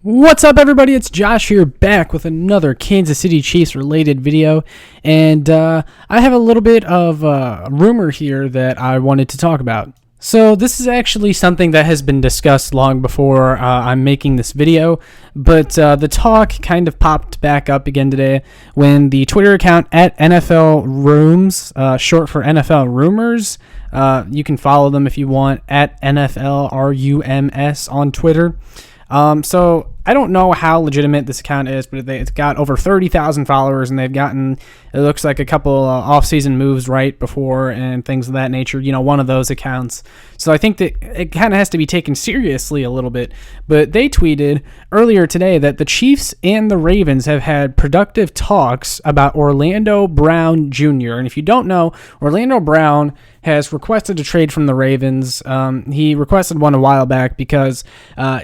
What's up, everybody? It's Josh here, back with another Kansas City Chiefs related video, and I have a little bit of a rumor here that I wanted to talk about. So this is actually something that has been discussed long before I'm making this video, but the talk kind of popped back up again today when the Twitter account at NFL Rooms, short for NFL Rumors, you can follow them if you want, at NFL RUMS on Twitter. So I don't know how legitimate this account is, but it's got over 30,000 followers, and they've gotten, it looks like, a couple off-season moves right before and things of that nature, one of those accounts. So I think that it kind of has to be taken seriously a little bit. But they tweeted earlier today that the Chiefs and the Ravens have had productive talks about Orlando Brown Jr. And if you don't know, Orlando Brown has requested a trade from the Ravens. He requested one a while back because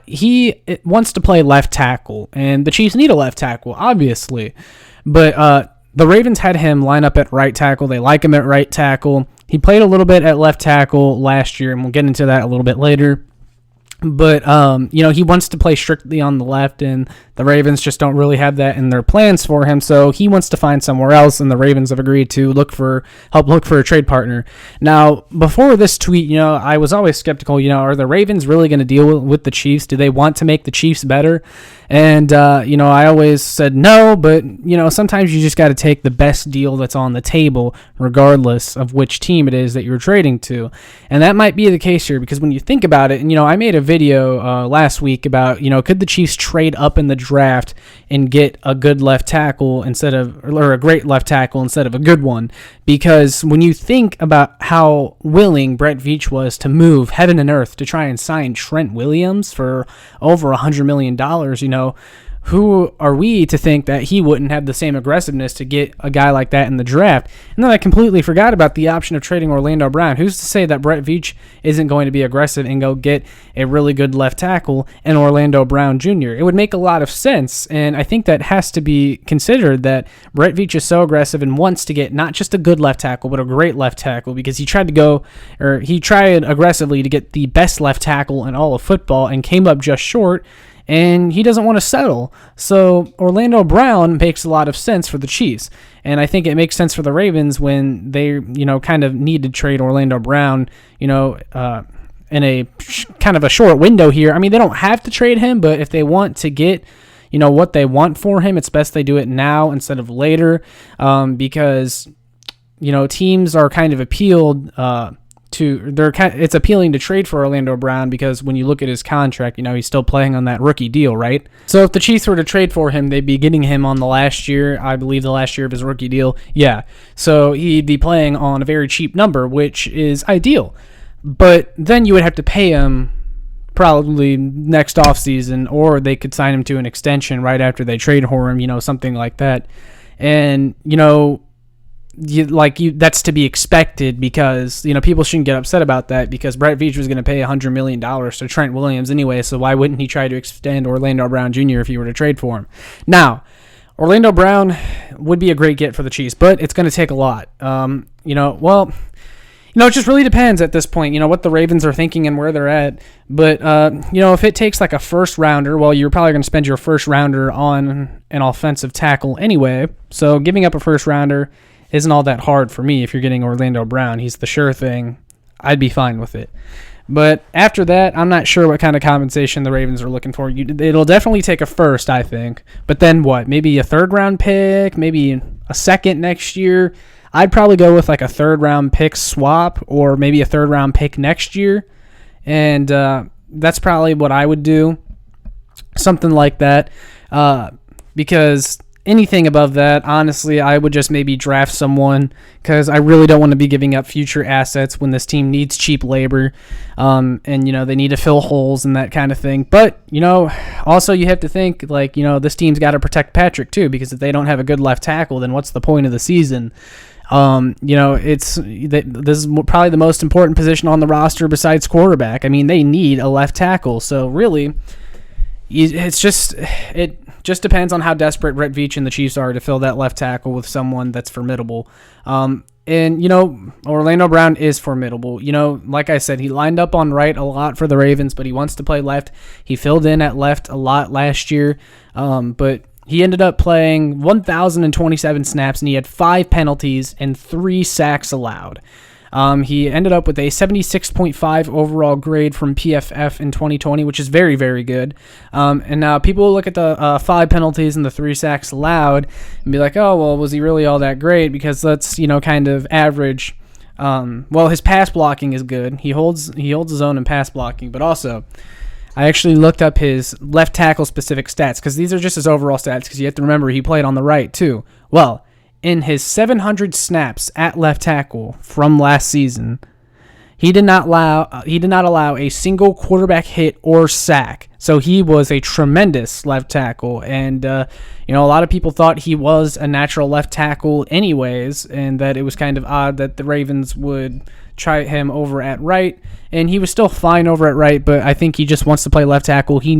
he wants to play left tackle, and the Chiefs need a left tackle, obviously. But the Ravens had him line up at right tackle. They like him at right tackle. He played a little bit at left tackle last year, and we'll get into that a little bit later. But, he wants to play strictly on the left, and the Ravens just don't really have that in their plans for him, so he wants to find somewhere else, and the Ravens have agreed to help look for a trade partner. Now, before this tweet, I was always skeptical, are the Ravens really going to deal with the Chiefs? Do they want to make the Chiefs better? And, I always said no, but, sometimes you just got to take the best deal that's on the table, regardless of which team it is that you're trading to. And that might be the case here, because when you think about it, and, I made a video last week about, could the Chiefs trade up in the draft and get a good left tackle or a great left tackle instead of a good one? Because when you think about how willing Brett Veach was to move heaven and earth to try and sign Trent Williams for over $100 million, who are we to think that he wouldn't have the same aggressiveness to get a guy like that in the draft? And then I completely forgot about the option of trading Orlando Brown. Who's to say that Brett Veach isn't going to be aggressive and go get a really good left tackle in Orlando Brown Jr.? It would make a lot of sense, and I think that has to be considered, that Brett Veach is so aggressive and wants to get not just a good left tackle, but a great left tackle, because he tried aggressively to get the best left tackle in all of football and came up just short, and he doesn't want to settle. So Orlando Brown makes a lot of sense for the Chiefs. And I think it makes sense for the Ravens when they, kind of need to trade Orlando Brown, in a kind of a short window here. I mean, they don't have to trade him, but if they want to get, what they want for him, it's best they do it now instead of later, because, teams are kind of appealed it's appealing to trade for Orlando Brown, because when you look at his contract, he's still playing on that rookie deal, right? So if the Chiefs were to trade for him, they'd be getting him on the last year, I believe the last year of his rookie deal. Yeah. So he'd be playing on a very cheap number, which is ideal. But then you would have to pay him probably next offseason, or they could sign him to an extension right after they trade for him, something like that. And, that's to be expected, because people shouldn't get upset about that, because Brett Veach was going to pay $100 million to Trent Williams anyway, so why wouldn't he try to extend Orlando Brown Jr. if he were to trade for him? Now, Orlando Brown would be a great get for the Chiefs, but it's going to take a lot. It just really depends at this point, what the Ravens are thinking and where they're at. But, if it takes like a first rounder, well, you're probably going to spend your first rounder on an offensive tackle anyway, so giving up a first rounder isn't all that hard for me. If you're getting Orlando Brown, he's the sure thing. I'd be fine with it. But after that, I'm not sure what kind of compensation the Ravens are looking for. It'll definitely take a first, I think. But then what? Maybe a third-round pick? Maybe a second next year? I'd probably go with like a third-round pick swap, or maybe a third-round pick next year. And that's probably what I would do. Something like that. Because anything above that, honestly, I would just maybe draft someone, because I really don't want to be giving up future assets when this team needs cheap labor, and they need to fill holes and that kind of thing. But also you have to think, this team's got to protect Patrick too, because if they don't have a good left tackle, then what's the point of the season? This is probably the most important position on the roster besides quarterback. I mean, they need a left tackle, so really, it just depends on how desperate Brett Veach and the Chiefs are to fill that left tackle with someone that's formidable. And, Orlando Brown is formidable. Like I said, he lined up on right a lot for the Ravens, but he wants to play left. He filled in at left a lot last year, but he ended up playing 1,027 snaps, and he had 5 penalties and 3 sacks allowed. He ended up with a 76.5 overall grade from PFF in 2020, which is very, very good. And now people will look at the 5 penalties and the 3 sacks allowed and be like, oh, well, was he really all that great? Because that's, kind of average. Well, his pass blocking is good. He holds his own in pass blocking, but also I actually looked up his left tackle specific stats because these are just his overall stats because you have to remember he played on the right too. Well, in his 700 snaps at left tackle from last season, he did not allow a single quarterback hit or sack. So he was a tremendous left tackle, and a lot of people thought he was a natural left tackle anyways, and that it was kind of odd that the Ravens would try him over at right, and he was still fine over at right, but I think he just wants to play left tackle. He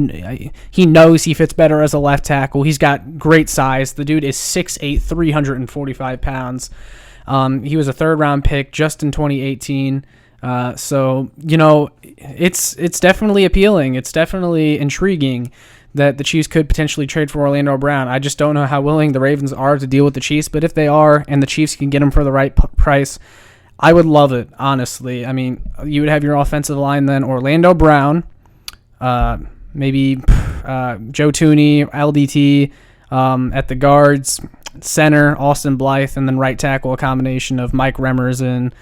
knows he fits better as a left tackle. He's got great size. The dude is 6'8", 345 pounds. He was a third-round pick just in 2018. So it's definitely appealing. It's definitely intriguing that the Chiefs could potentially trade for Orlando Brown. I just don't know how willing the Ravens are to deal with the Chiefs, but if they are and the Chiefs can get him for the right price, I would love it, honestly. I mean, you would have your offensive line then Orlando Brown, maybe Joe Thuney, LDT at the guards, center Austin Blythe, and then right tackle a combination of Mike Remmers and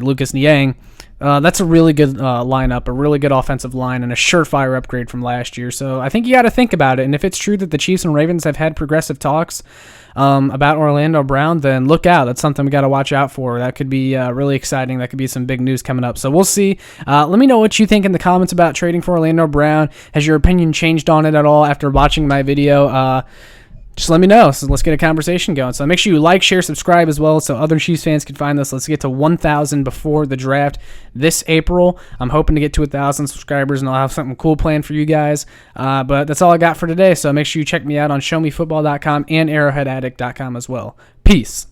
Lucas Niang. That's a really good lineup, a really good offensive line, and a surefire upgrade from last year. So I think you got to think about it. And if it's true that the Chiefs and Ravens have had progressive talks about Orlando Brown, then look out. That's something we got to watch out for. That could be really exciting. That could be some big news coming up. So we'll see. Let me know what you think in the comments about trading for Orlando Brown. Has your opinion changed on it at all after watching my video? Just let me know. So let's get a conversation going. So make sure you like, share, subscribe as well so other Chiefs fans can find this. Let's get to 1,000 before the draft this April. I'm hoping to get to 1,000 subscribers, and I'll have something cool planned for you guys. But that's all I got for today. So make sure you check me out on showmefootball.com and arrowheadaddict.com as well. Peace.